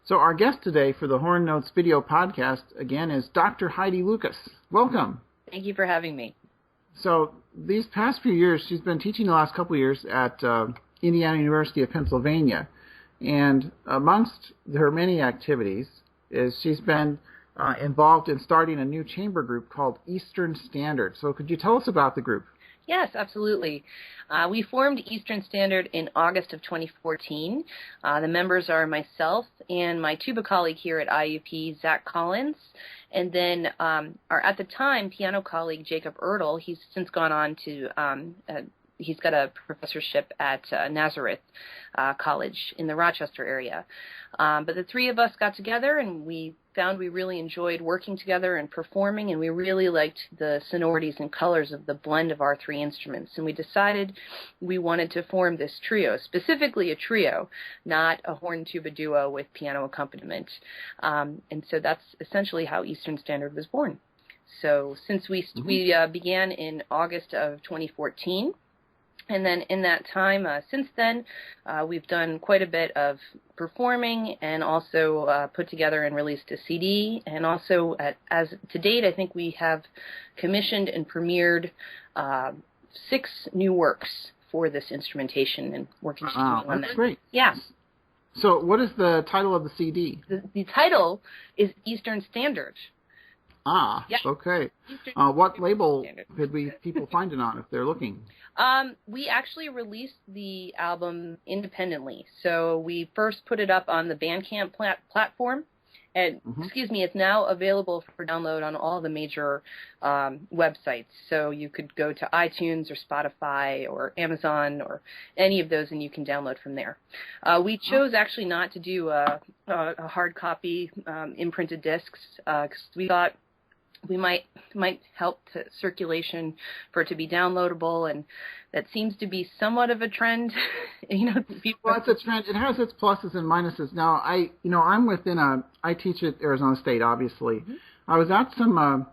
So our guest today for the Horn Notes video podcast, again, is Dr. Heidi Lucas. Welcome. Thank you for having me. So these past few years, she's been teaching the last couple of years at Indiana University of Pennsylvania. And amongst her many activities is she's been involved in starting a new chamber group called Eastern Standard. So could you tell us about the group? Yes, absolutely. We formed Eastern Standard in August of 2014. The members are myself and my tuba colleague here at IUP, Zach Collins, and then our, at the time, piano colleague, Jacob Ertl. He's since gone on to, he's got a professorship at Nazareth College in the Rochester area. But the three of us got together and we found we really enjoyed working together and performing, and we really liked the sonorities and colors of the blend of our three instruments. And we decided we wanted to form this trio, specifically a trio, not a horn tuba duo with piano accompaniment. And so that's essentially how Eastern Standard was born. So since we began in August of 2014, and then in that time, since then, we've done quite a bit of performing and also put together and released a CD. And also, as to date, I think we have commissioned and premiered 6 new works for this instrumentation and working on that. That's great. Yeah. So what is the title of the CD? The title is Eastern Standard. Ah, yeah. Okay. What label could people find it on if they're looking? We actually released the album independently. So we first put it up on the Bandcamp platform, and it's now available for download on all the major websites. So you could go to iTunes or Spotify or Amazon or any of those, and you can download from there. We chose actually not to do a hard copy imprinted discs because we thought we might help to circulation for it to be downloadable, and that seems to be somewhat of a trend. Well, it's a trend. It has its pluses and minuses. Now, I teach at Arizona State, obviously. I was at some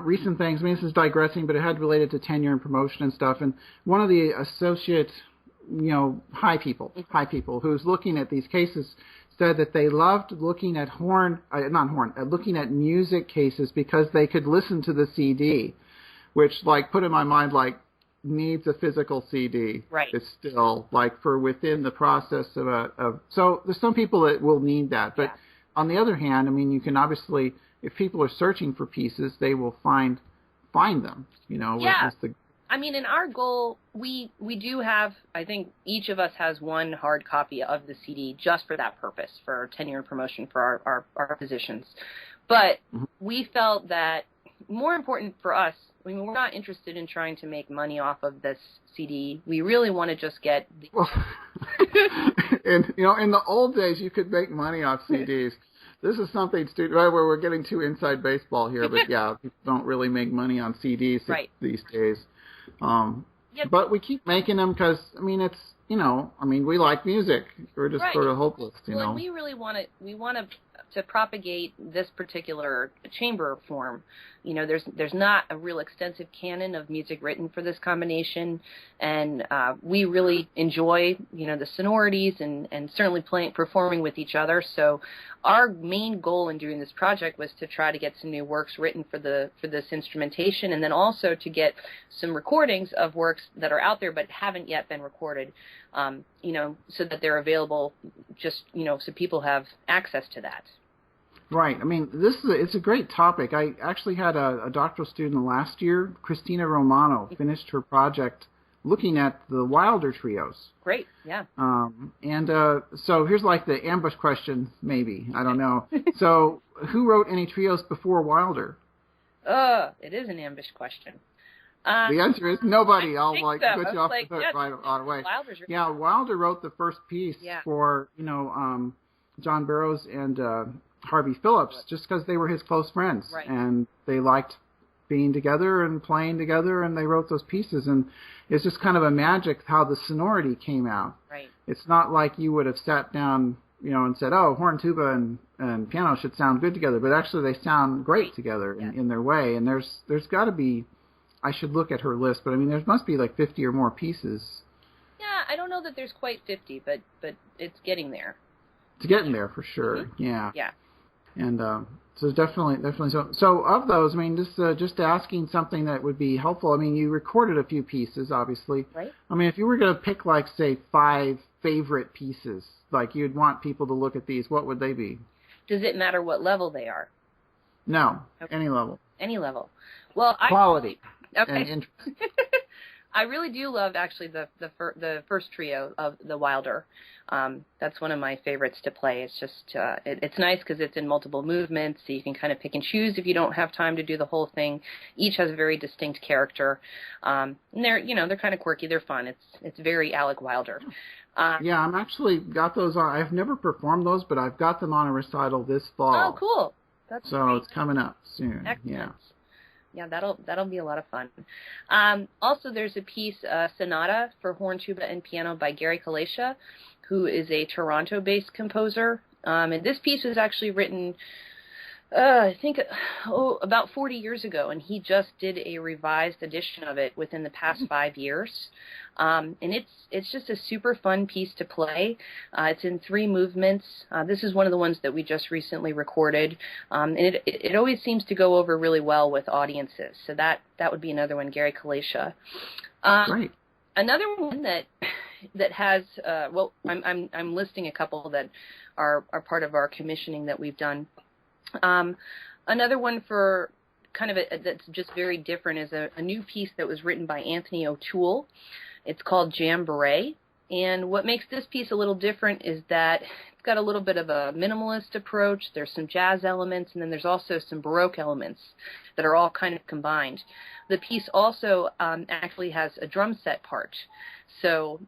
recent things. I mean, this is digressing, but it had related to tenure and promotion and stuff. And one of the associate, high people who's looking at these cases said that they loved looking at looking at music cases because they could listen to the CD, which put in my mind needs a physical CD. Right. It's still for within the process of so there's some people that will need that, but on the other hand, I mean, you can obviously, if people are searching for pieces, they will find them. Yeah. I mean, in our goal, we do have, I think each of us has one hard copy of the CD just for that purpose, for tenure and promotion for our positions. But we felt that more important for us, I mean, we're not interested in trying to make money off of this CD. We really want to just get the... Well, and, in the old days, you could make money off CDs. This is something where we're getting too inside baseball here, but yeah, people don't really make money on CDs these days. But we keep making them because, I mean, it's, we like music. We're just sort of hopeless, Well, and we really want to propagate this particular chamber form. There's not a real extensive canon of music written for this combination, and we really enjoy, the sonorities and certainly performing with each other. So our main goal in doing this project was to try to get some new works written for this instrumentation, and then also to get some recordings of works that are out there but haven't yet been recorded, so that they're available just, so people have access to that. Right. I mean, it's a great topic. I actually had a doctoral student last year, Christina Romano, finished her project looking at the Wilder trios. Great, yeah. So here's the ambush question, maybe. I don't know. So who wrote any trios before Wilder? It is an ambush question. The answer is nobody. I'll put you off the hook right away. Yeah, Wilder wrote the first piece for, John Barrows and Harvey Phillips, just because they were his close friends, and they liked being together and playing together, and they wrote those pieces, and it's just kind of a magic how the sonority came out. Right. It's not like you would have sat down, and said, oh, horn, tuba, and piano should sound good together, but actually they sound great together in their way, and there's got to be, I should look at her list, but I mean, there must be 50 or more pieces. Yeah, I don't know that there's quite 50, but it's getting there. It's getting there for sure. Mm-hmm. Yeah. Yeah. And so definitely so. So of those, I mean, just asking something that would be helpful. I mean, you recorded a few pieces, obviously. Right. I mean, if you were going to pick, like, say, 5 favorite pieces, like you'd want people to look at these, what would they be? Does it matter what level they are? No, okay. Any level. Any level. Well, quality. Okay. And interest. I really do love actually the first trio of the Wilder. That's one of my favorites to play. It's just it's nice because it's in multiple movements, so you can kind of pick and choose if you don't have time to do the whole thing. Each has a very distinct character, and they're kind of quirky. They're fun. It's very Alec Wilder. Yeah, I'm actually got those on. I've never performed those, but I've got them on a recital this fall. Oh, cool. That's so great. It's coming up soon. Excellent. Yeah, that'll be a lot of fun. Also, there's a piece, Sonata for horn, tuba, and piano by Kaliesha, who is a Toronto-based composer. And this piece was actually written, I think, about 40 years ago, and he just did a revised edition of it within the past 5 years. And it's just a super fun piece to play. It's in 3 movements. This is one of the ones that we just recently recorded, and it always seems to go over really well with audiences. So that would be another one, Kaliesha. Great. Another one that has I'm listing a couple that are part of our commissioning that we've done. Another one for kind of that's just very different is a new piece that was written by Anthony O'Toole. It's called Jamboree, and what makes this piece a little different is that it's got a little bit of a minimalist approach. There's some jazz elements, and then there's also some Baroque elements that are all kind of combined. The piece also actually has a drum set part, so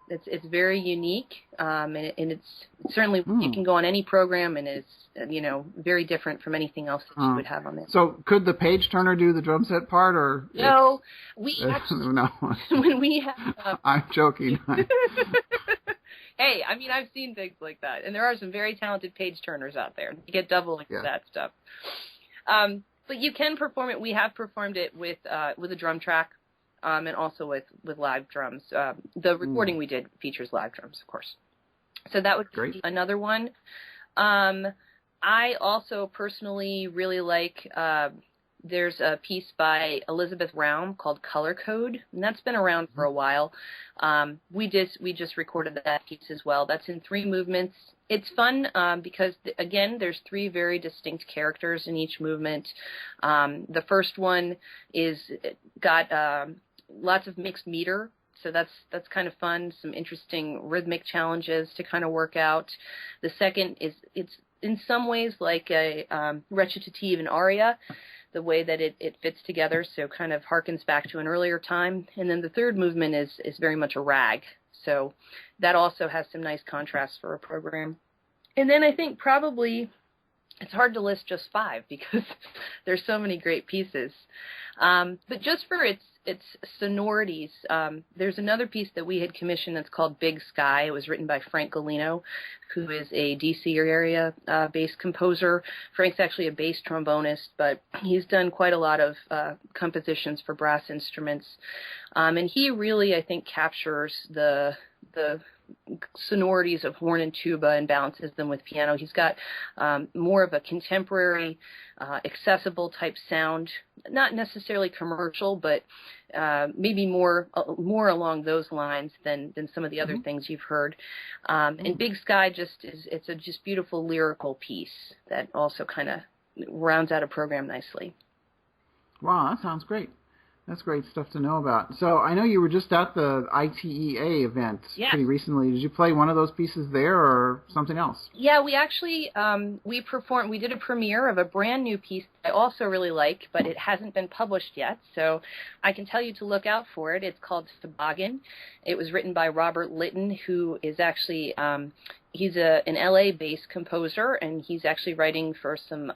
it's very unique, and it's certainly it can go on any program, and it's very different from anything else that you would have on this. So could the page turner do the drum set part, or no? We actually no. When we have I'm joking. Hey, I mean, I've seen things like that, and there are some very talented page turners out there. You get double that stuff. But you can perform it. We have performed it with a drum track, and also with live drums. The recording we did features live drums, of course. So that would be another one. I also personally really like. There's a piece by Elizabeth Raum called Color Code, and that's been around for a while. We just recorded that piece as well. That's in 3 movements. It's fun because, again, there's 3 very distinct characters in each movement. The first one is got lots of mixed meter, so that's kind of fun. Some interesting rhythmic challenges to kind of work out. The second is it's in some ways like a recitative and aria, the way that it fits together, so kind of harkens back to an earlier time. And then the third movement is very much a rag, so that also has some nice contrast for a program. And then I think probably it's hard to list just 5 because there's so many great pieces. But just for its sonorities, there's another piece that we had commissioned that's called Big Sky. It was written by Frank Golino, who is a D.C. area bass composer. Frank's actually a bass trombonist, but he's done quite a lot of compositions for brass instruments. And he really, I think, captures the sonorities of horn and tuba and balances them with piano. He's got more of a contemporary, accessible type sound, not necessarily commercial, but maybe more along those lines than some of the other things you've heard. And Big Sky it's a just beautiful lyrical piece that also kind of rounds out a program nicely. Wow, that sounds great. That's great stuff to know about. So I know you were just at the ITEA event pretty recently. Did you play one of those pieces there or something else? Yeah, we actually we did a premiere of a brand new piece that I also really like, but it hasn't been published yet. So I can tell you to look out for it. It's called Toboggan. It was written by Robert Litton, who is actually he's an LA-based composer, and he's actually writing for some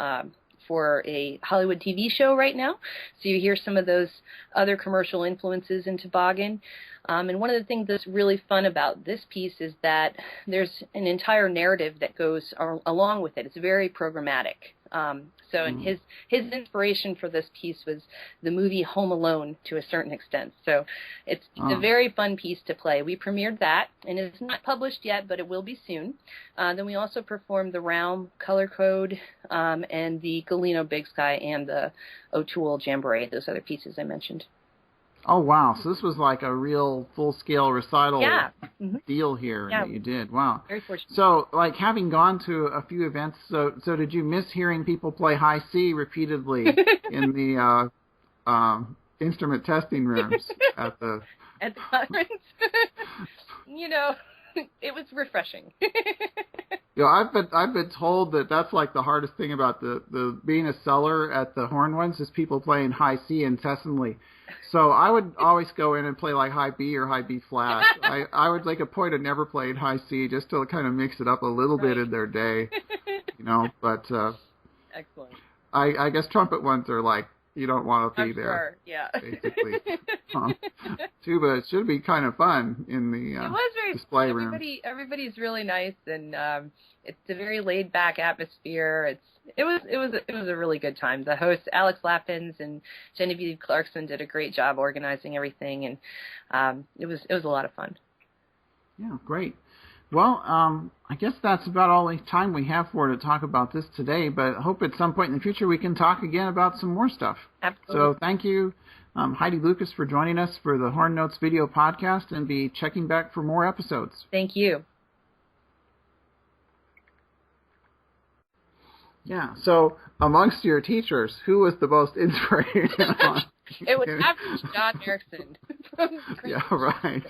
for a Hollywood TV show right now. So you hear some of those other commercial influences in Toboggan. And one of the things that's really fun about this piece is that there's an entire narrative that goes along with it. It's very programmatic. And his inspiration for this piece was the movie Home Alone to a certain extent. So it's a very fun piece to play. We premiered that, and it's not published yet, but it will be soon. Then we also performed the Realm Color Code and the Galeno Big Sky and the O'Toole Jamboree, those other pieces I mentioned. Oh, wow. So this was like a real full-scale recital deal here that you did. Wow. Very fortunate. So, like, having gone to a few events, so did you miss hearing people play high C repeatedly in the instrument testing rooms at the conference? It was refreshing. I've been told that that's like the hardest thing about the being a seller at the horn ones is people playing high C incessantly. So I would always go in and play like high B or high B flat. I would make a point of never playing high C just to kind of mix it up a little bit in their day, But excellent. I guess trumpet ones are like you don't want to be there. Sure. Yeah. Basically, tuba should be kind of fun in the it was very display room. Everybody's really nice, and it's a very laid back atmosphere. It was a really good time. The hosts, Alex Lappins and Genevieve Clarkson, did a great job organizing everything, and it was a lot of fun. Yeah, great. Well, I guess that's about all the time we have to talk about this today, but I hope at some point in the future we can talk again about some more stuff. Absolutely. So thank you, Heidi Lucas, for joining us for the Horn Notes video podcast, and be checking back for more episodes. Thank you. Yeah, so amongst your teachers, who was the most inspirational? It was actually John Erickson. Yeah, right.